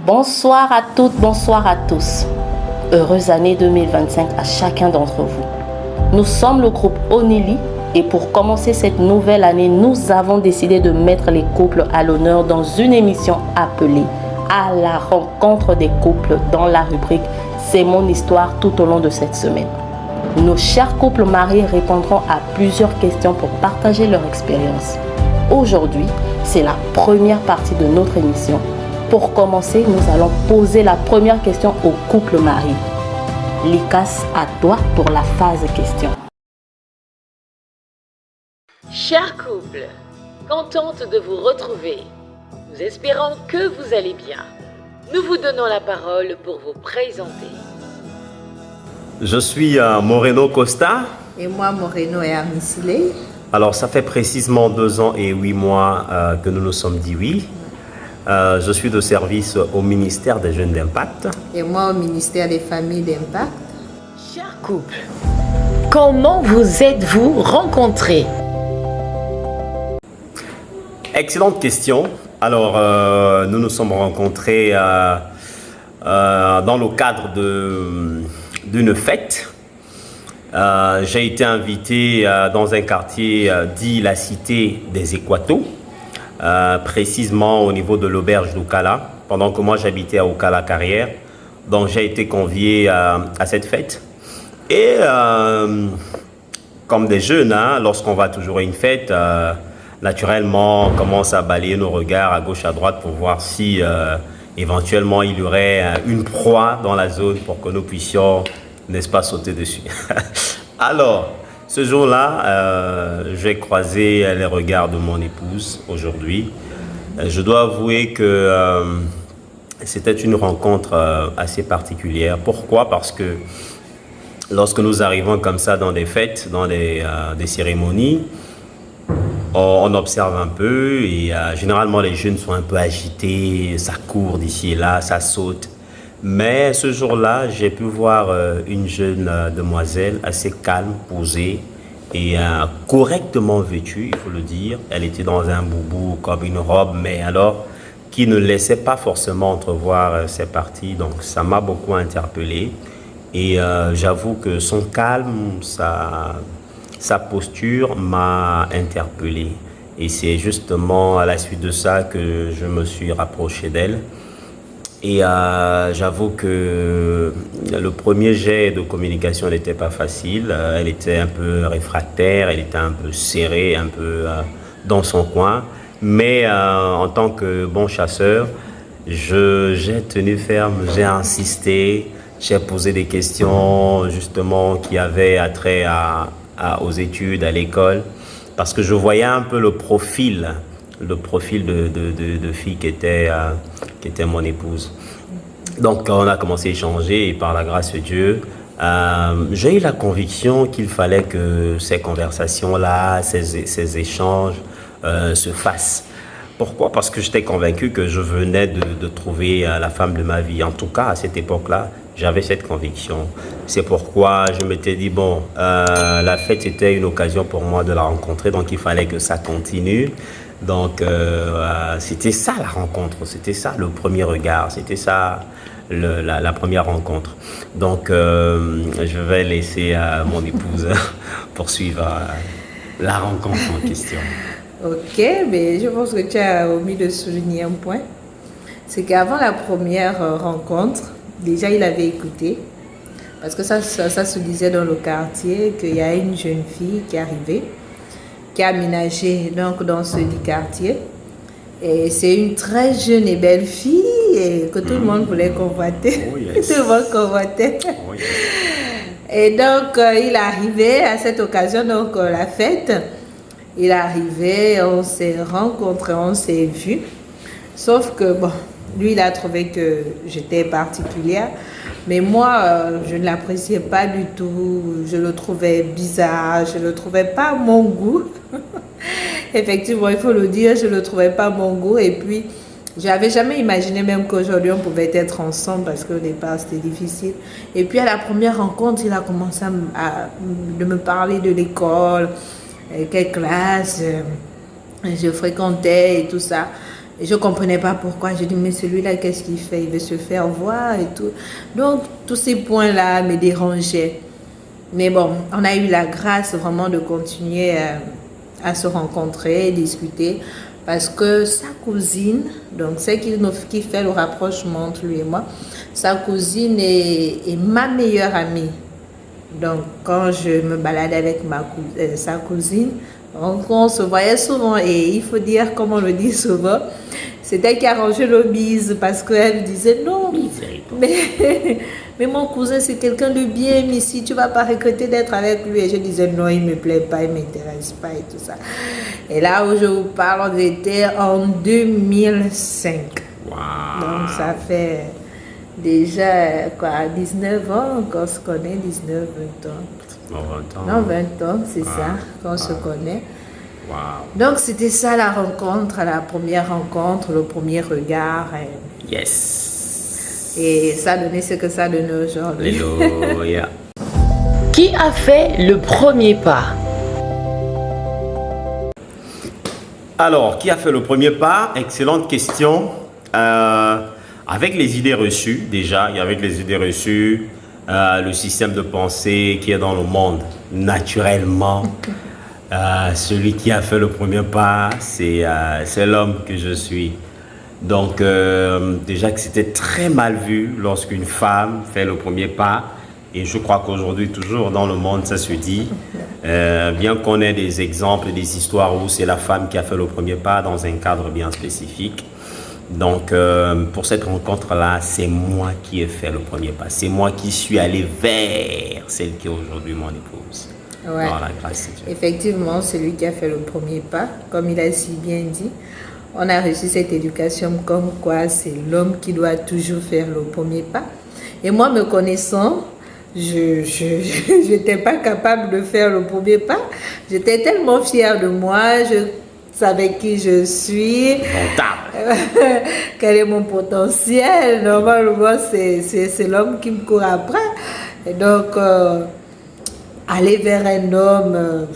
Bonsoir à toutes, bonsoir à tous. Heureuse année 2025 à chacun d'entre vous. Nous sommes le groupe Onili et pour commencer cette nouvelle année, nous avons décidé de mettre les couples à l'honneur dans une émission appelée À la rencontre des couples dans la rubrique C'est mon histoire tout au long de cette semaine. Nos chers couples mariés répondront à plusieurs questions pour partager leur expérience. Aujourd'hui, c'est la première partie de notre émission. Pour commencer, nous allons poser la première question au couple marié. Likas, à toi pour la phase question. Chers couples, contente de vous retrouver. Nous espérons que vous allez bien. Nous vous donnons la parole pour vous présenter. Je suis Moreno Costa. Et moi, Moreno et Amisile. Alors, ça fait précisément 2 ans et 8 mois que nous nous sommes dit oui. Je suis de service au ministère des Jeunes d'Impact. Et moi, au ministère des Familles d'Impact. Chers couples, comment vous êtes-vous rencontrés? Excellente question. Alors, nous nous sommes rencontrés dans le cadre d'une fête. J'ai été invité dans un quartier dit la Cité des Équatos, précisément au niveau de l'auberge d'Okala, pendant que moi j'habitais à Okala-Carrière. Donc j'ai été convié à cette fête. Et comme des jeunes, lorsqu'on va toujours à une fête, naturellement, on commence à balayer nos regards à gauche, à droite pour voir si éventuellement il y aurait une proie dans la zone pour que nous puissions, n'est-ce pas, sauter dessus. Alors, ce jour-là, j'ai croisé les regards de mon épouse aujourd'hui. Je dois avouer que c'était une rencontre assez particulière. Pourquoi? Parce que lorsque nous arrivons comme ça dans des fêtes, dans des cérémonies, on observe un peu et généralement les jeunes sont un peu agités, ça court d'ici et là, ça saute. Mais ce jour-là, j'ai pu voir une jeune demoiselle assez calme, posée et correctement vêtue, il faut le dire. Elle était dans un boubou comme une robe, mais alors qui ne laissait pas forcément entrevoir ses parties. Donc ça m'a beaucoup interpellé et j'avoue que son calme, sa posture m'a interpellé. Et c'est justement à la suite de ça que je me suis rapproché d'elle. Et j'avoue que le premier jet de communication n'était pas facile. Elle était un peu réfractaire, elle était un peu serrée, un peu dans son coin. Mais en tant que bon chasseur, j'ai tenu ferme, j'ai insisté, j'ai posé des questions justement qui avaient attrait aux études, à l'école. Parce que je voyais un peu le profil de fille qui était mon épouse. Donc on a commencé à échanger et par la grâce de Dieu, j'ai eu la conviction qu'il fallait que ces conversations-là, ces échanges se fassent. Pourquoi? Parce que j'étais convaincu que je venais de trouver la femme de ma vie. En tout cas, à cette époque-là, j'avais cette conviction. C'est pourquoi je m'étais dit, bon, la fête était une occasion pour moi de la rencontrer, donc il fallait que ça continue. Donc, c'était ça la rencontre, c'était ça le premier regard, c'était ça la première rencontre. Donc, je vais laisser mon épouse poursuivre la rencontre en question. Ok, mais je pense que tu as omis de souligner un point. C'est qu'avant la première rencontre, déjà il avait écouté. Parce que ça se disait dans le quartier qu'il y a une jeune fille qui est arrivée, qui a aménagé donc dans ce dit quartier. Et c'est une très jeune et belle fille et que tout le monde voulait convoiter. Oh yes. Tout le monde convoitait. Oh yes. Et donc, il est arrivé à cette occasion, donc la fête. Il est arrivé, on s'est rencontrés, on s'est vus. Sauf que, bon, lui, il a trouvé que j'étais particulière. Mais moi, je ne l'appréciais pas du tout. Je le trouvais bizarre. Je ne le trouvais pas à mon goût. Effectivement, il faut le dire, je ne le trouvais pas à mon goût. Et puis, je n'avais jamais imaginé même qu'aujourd'hui, on pouvait être ensemble parce qu'au départ, c'était difficile. Et puis, à la première rencontre, il a commencé de me parler de l'école, quelle classe je fréquentais et tout ça. Et je ne comprenais pas pourquoi. Je dis, mais celui-là, qu'est-ce qu'il fait? Il veut se faire voir et tout. Donc, tous ces points-là me dérangeaient. Mais bon, on a eu la grâce vraiment de continuer à se rencontrer, discuter. Parce que sa cousine, donc celle qui fait le rapprochement entre lui et moi, sa cousine est ma meilleure amie. Donc, quand je me baladais avec sa cousine, on se voyait souvent. Et il faut dire, comme on le dit souvent, c'est elle qui a rangé le bise parce qu'elle disait non, mais mon cousin c'est quelqu'un de bien, mais si tu ne vas pas regretter d'être avec lui. Et je disais non, il ne me plaît pas, il ne m'intéresse pas et tout ça. Et là où je vous parle, on était en 2005. Wow. Donc ça fait déjà 19 ans qu'on se connaît, 19, 20 ans. Non, 20 ans. Non, 20 ans, c'est ça, qu'on se connaît. Wow. Donc c'était ça la rencontre, la première rencontre, le premier regard. Yes. Et ça a donné ce que ça donne aujourd'hui. Alléluia. Qui a fait le premier pas? Alors, qui a fait le premier pas? Excellente question. Avec les idées reçues, déjà, et avec les idées reçues, le système de pensée qui est dans le monde, naturellement, celui qui a fait le premier pas, c'est l'homme que je suis. Donc, déjà que c'était très mal vu lorsqu'une femme fait le premier pas, et je crois qu'aujourd'hui, toujours dans le monde, ça se dit, bien qu'on ait des exemples, des histoires où c'est la femme qui a fait le premier pas dans un cadre bien spécifique. Donc, pour cette rencontre-là, c'est moi qui ai fait le premier pas. C'est moi qui suis allé vers celle qui est aujourd'hui mon épouse. Ouais. Voilà, grâce à Dieu. Effectivement, c'est lui qui a fait le premier pas, comme il a si bien dit. On a reçu cette éducation comme quoi c'est l'homme qui doit toujours faire le premier pas. Et moi, me connaissant, je n'étais pas capable de faire le premier pas. J'étais tellement fière de moi, je savais qui je suis, quel est mon potentiel. Normalement, c'est l'homme qui me court après. Et donc, aller vers un homme,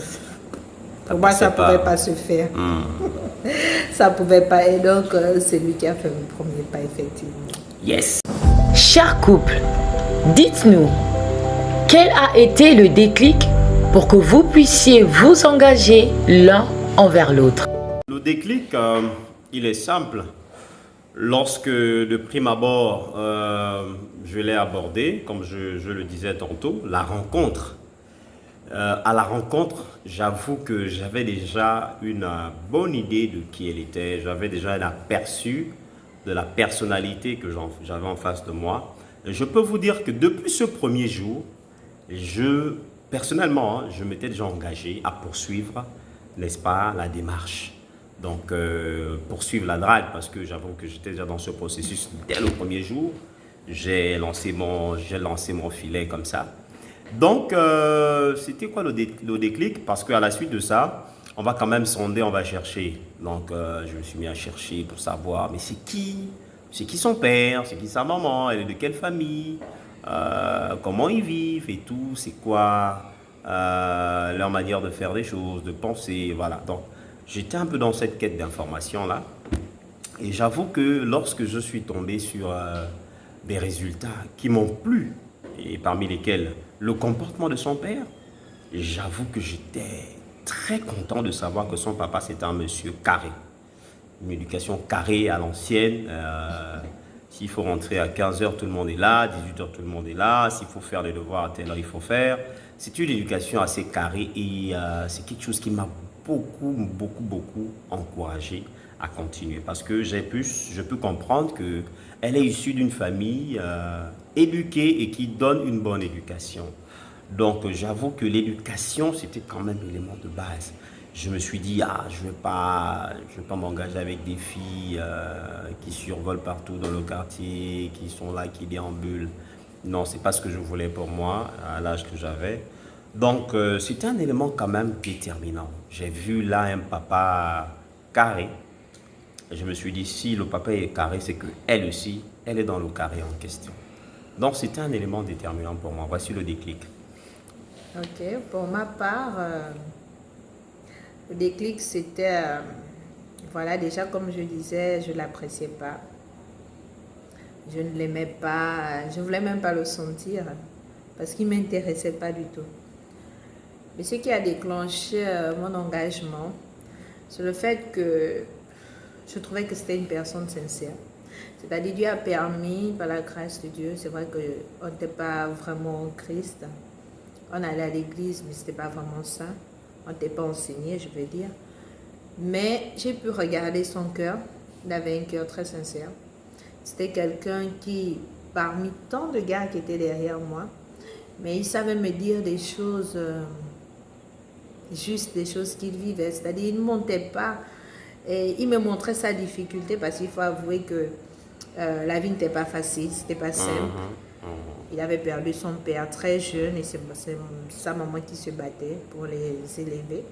pour moi, ça ne pouvait pas se faire. Ça ne pouvait pas. Et donc, c'est lui qui a fait le premier pas, effectivement. Yes. Cher couple, dites-nous, quel a été le déclic pour que vous puissiez vous engager l'un envers l'autre? Le déclic, il est simple. Lorsque de prime abord, je l'ai abordé, comme je le disais tantôt, la rencontre. À la rencontre, j'avoue que j'avais déjà une bonne idée de qui elle était. J'avais déjà un aperçu de la personnalité que j'avais en face de moi. Et je peux vous dire que depuis ce premier jour, personnellement, je m'étais déjà engagé à poursuivre, n'est-ce pas, la démarche. Donc, poursuivre la drague, parce que j'avoue que j'étais déjà dans ce processus dès le premier jour. J'ai lancé mon filet comme ça. Donc, c'était quoi le déclic? Parce qu'à la suite de ça, on va quand même sonder, on va chercher. Donc, je me suis mis à chercher pour savoir, mais c'est qui? C'est qui son père? C'est qui sa maman? Elle est de quelle famille? Comment ils vivent et tout? C'est quoi leur manière de faire des choses, de penser? Voilà. Donc, j'étais un peu dans cette quête d'information-là. Et j'avoue que lorsque je suis tombé sur des résultats qui m'ont plu, et parmi lesquels le comportement de son père, j'avoue que j'étais très content de savoir que son papa c'était un monsieur carré. Une éducation carrée à l'ancienne. S'il faut rentrer à 15h, tout le monde est là, 18h, tout le monde est là. S'il faut faire les devoirs à telle heure, il faut faire. C'est une éducation assez carrée et c'est quelque chose qui m'a beaucoup encouragé à continuer. Parce que je peux comprendre qu'elle est issue d'une famille éduquée et qui donne une bonne éducation. Donc, j'avoue que l'éducation, c'était quand même l'élément de base. Je me suis dit, je ne vais pas m'engager avec des filles qui survolent partout dans le quartier, qui sont là, qui déambulent. Non, ce n'est pas ce que je voulais pour moi, à l'âge que j'avais. Donc, c'était un élément quand même déterminant. J'ai vu là un papa carré. Je me suis dit, si le papa est carré, c'est qu'elle aussi, elle est dans le carré en question. Donc, c'était un élément déterminant pour moi. Voici le déclic. Ok, pour ma part, le déclic, c'était voilà, déjà comme je disais, je ne l'appréciais pas. Je ne l'aimais pas, je ne voulais même pas le sentir parce qu'il ne m'intéressait pas du tout. Mais ce qui a déclenché mon engagement, c'est le fait que je trouvais que c'était une personne sincère. C'est-à-dire Dieu a permis, par la grâce de Dieu, c'est vrai qu'on n'était pas vraiment en Christ. On allait à l'église, mais ce n'était pas vraiment ça. On n'était pas enseigné, je veux dire. Mais j'ai pu regarder son cœur. Il avait un cœur très sincère. C'était quelqu'un qui, parmi tant de gars qui étaient derrière moi, mais il savait me dire des choses, juste des choses qu'il vivait. C'est-à-dire, il ne montait pas et il me montrait sa difficulté parce qu'il faut avouer que la vie n'était pas facile, c'était pas simple. Il avait perdu son père très jeune et c'est sa maman qui se battait pour les élever.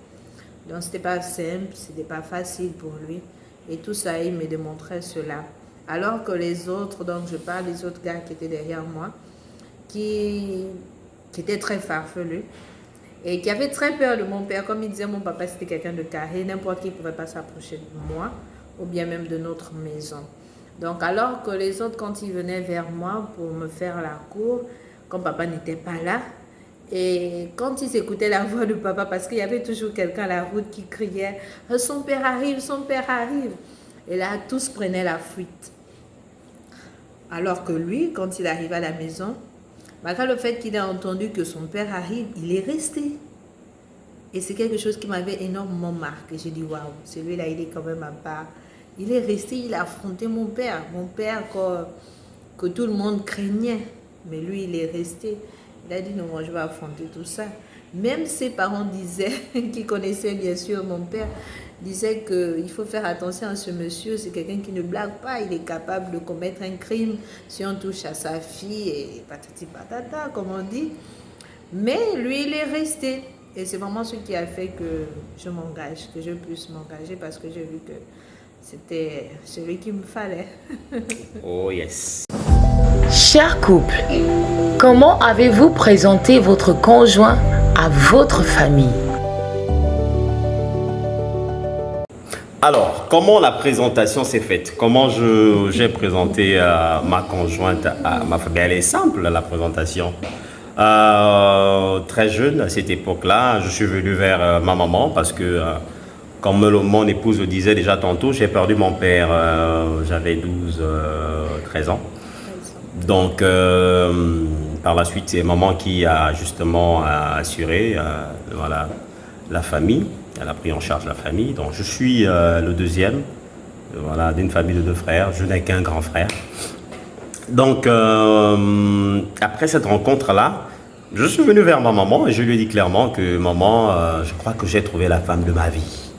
Donc, c'était pas simple, c'était pas facile pour lui. Et tout ça, il me démontrait cela. Alors que les autres, donc je parle des autres gars qui étaient derrière moi, qui étaient très farfelus et qui avaient très peur de mon père. Comme il disait, mon papa c'était quelqu'un de carré, n'importe qui ne pouvait pas s'approcher de moi ou bien même de notre maison. Donc alors que les autres, quand ils venaient vers moi pour me faire la cour, quand papa n'était pas là, et quand ils écoutaient la voix de papa, parce qu'il y avait toujours quelqu'un à la route qui criait « Son père arrive, son père arrive !» Et là, tous prenaient la fuite. Alors que lui, quand il arrive à la maison, malgré le fait qu'il ait entendu que son père arrive, il est resté. Et c'est quelque chose qui m'avait énormément marqué. J'ai dit, waouh, celui-là, il est quand même à part. Il est resté, il a affronté mon père que tout le monde craignait. Mais lui, il est resté. Il a dit, non, moi, je vais affronter tout ça. Même ses parents disaient, qui connaissaient bien sûr mon père, disaient qu'il faut faire attention à ce monsieur, c'est quelqu'un qui ne blague pas, il est capable de commettre un crime si on touche à sa fille et patati patata, comme on dit. Mais lui, il est resté. Et c'est vraiment ce qui a fait que je m'engage, que je puisse m'engager parce que j'ai vu que c'était celui qu'il me fallait. Oh yes. Cher couple, comment avez-vous présenté votre conjoint à votre famille? Alors, comment la présentation s'est faite? Comment j'ai présenté ma conjointe à ma famille? Elle est simple, la présentation. Très jeune, à cette époque-là, je suis venu vers ma maman parce que, comme mon épouse le disait déjà tantôt, j'ai perdu mon père, j'avais 13 ans. Donc, par la suite, c'est maman qui a justement assuré voilà, la famille. Elle a pris en charge la famille. Donc, je suis le deuxième voilà, d'une famille de 2 frères. Je n'ai qu'un grand frère. Donc, après cette rencontre-là, je suis venu vers ma maman et je lui ai dit clairement que maman, je crois que j'ai trouvé la femme de ma vie.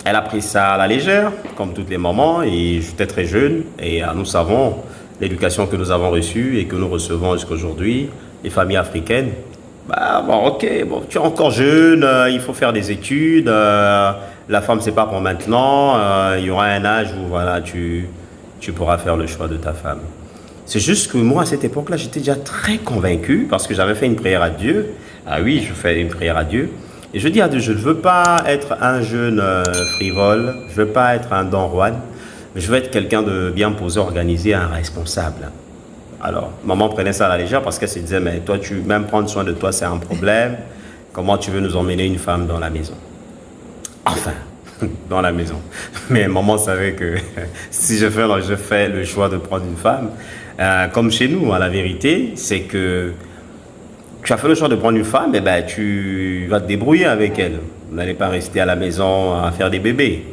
Elle a pris ça à la légère, comme toutes les mamans, et j'étais très jeune. Et nous savons l'éducation que nous avons reçue et que nous recevons jusqu'à aujourd'hui, les familles africaines. Bah, bon, ok, bon, tu es encore jeune, il faut faire des études, la femme c'est pas pour maintenant, il y aura un âge où voilà, tu pourras faire le choix de ta femme. C'est juste que moi à cette époque-là, j'étais déjà très convaincu parce que j'avais fait une prière à Dieu. Ah oui, je fais une prière à Dieu. Et je dis à Dieu, je ne veux pas être un jeune frivole, je ne veux pas être un Don Juan, je veux être quelqu'un de bien posé, organisé, un responsable. Alors, maman prenait ça à la légère parce qu'elle se disait, mais toi, même prendre soin de toi, c'est un problème. Comment tu veux nous emmener une femme dans la maison? Enfin, dans la maison. Mais maman savait que si je fais le choix de prendre une femme, comme chez nous, la vérité, c'est que tu as fait le choix de prendre une femme, et ben, tu vas te débrouiller avec elle. Vous n'allez pas rester à la maison à faire des bébés.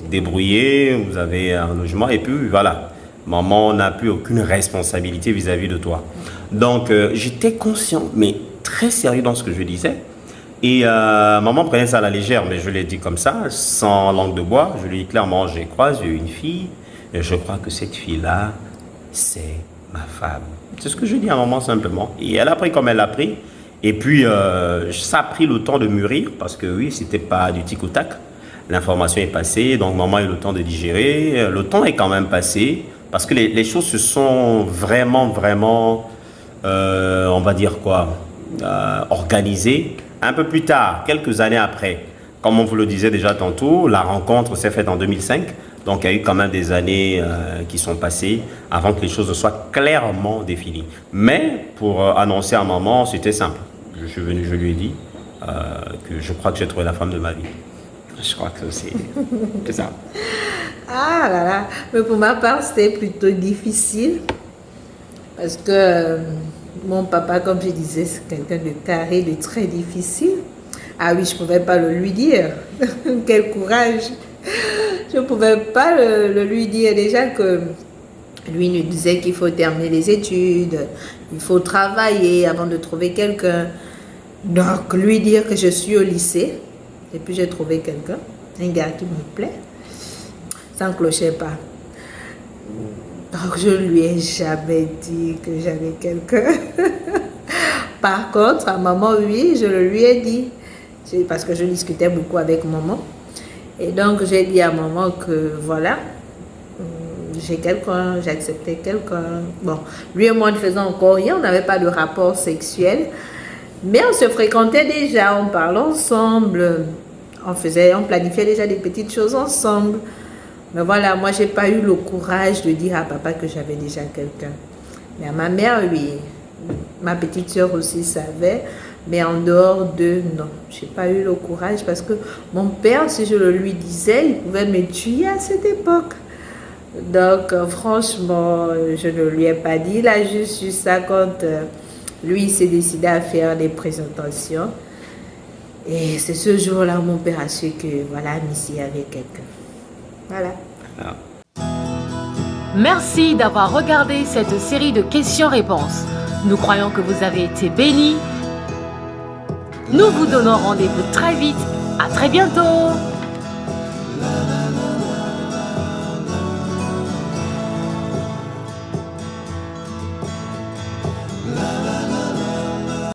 Débrouiller, vous avez un logement, et puis voilà. Maman n'a plus aucune responsabilité vis-à-vis de toi. Donc, j'étais conscient, mais très sérieux dans ce que je disais. Et maman prenait ça à la légère, mais je l'ai dit comme ça, sans langue de bois. Je lui ai dit clairement, j'ai croisé une fille, et je crois que cette fille-là, c'est ma femme. C'est ce que je dis à maman simplement. Et elle a pris comme elle l'a pris. Et puis, ça a pris le temps de mûrir, parce que oui, c'était pas du tic au tac. L'information est passée, donc maman a eu le temps de digérer. Le temps est quand même passé. Parce que les choses se sont vraiment, on va dire quoi, organisées un peu plus tard, quelques années après. comme on vous le disait déjà tantôt, la rencontre s'est faite en 2005. Donc, il y a eu quand même des années qui sont passées avant que les choses soient clairement définies. Mais pour annoncer à maman, c'était simple. Je suis venu, je lui ai dit que je crois que j'ai trouvé la femme de ma vie. Je crois que c'est ça. Ah là là, mais pour ma part, c'était plutôt difficile. Parce que mon papa, comme je disais, c'est quelqu'un de carré, de très difficile. Ah oui, je ne pouvais pas le lui dire. Quel courage! Je ne pouvais pas le lui dire. Déjà que lui nous disait qu'il faut terminer les études, il faut travailler avant de trouver quelqu'un. Donc, lui dire que je suis au lycée, et puis j'ai trouvé quelqu'un, un gars qui me plaît, ça ne clochait pas. Donc, je ne lui ai jamais dit que j'avais quelqu'un. Par contre, à maman, oui, je le lui ai dit. Parce que je discutais beaucoup avec maman. Et donc, j'ai dit à maman que voilà, j'ai quelqu'un, j'ai accepté quelqu'un. Bon, lui et moi ne faisions encore rien, on n'avait pas de rapport sexuel. Mais on se fréquentait déjà, on parlait ensemble, on planifiait déjà des petites choses ensemble. Mais voilà, moi, je n'ai pas eu le courage de dire à papa que j'avais déjà quelqu'un. Mais à ma mère, oui. Ma petite soeur aussi savait. Mais en dehors de, non, je n'ai pas eu le courage parce que mon père, si je le lui disais, il pouvait me tuer à cette époque. Donc, franchement, je ne lui ai pas dit. Il a juste eu ça quand lui s'est décidé à faire des présentations. Et c'est ce jour-là où mon père a su que, voilà, Missy avait quelqu'un. Voilà. Ah. Merci d'avoir regardé cette série de questions-réponses. Nous croyons que vous avez été bénis. Nous vous donnons rendez-vous très vite. À très bientôt.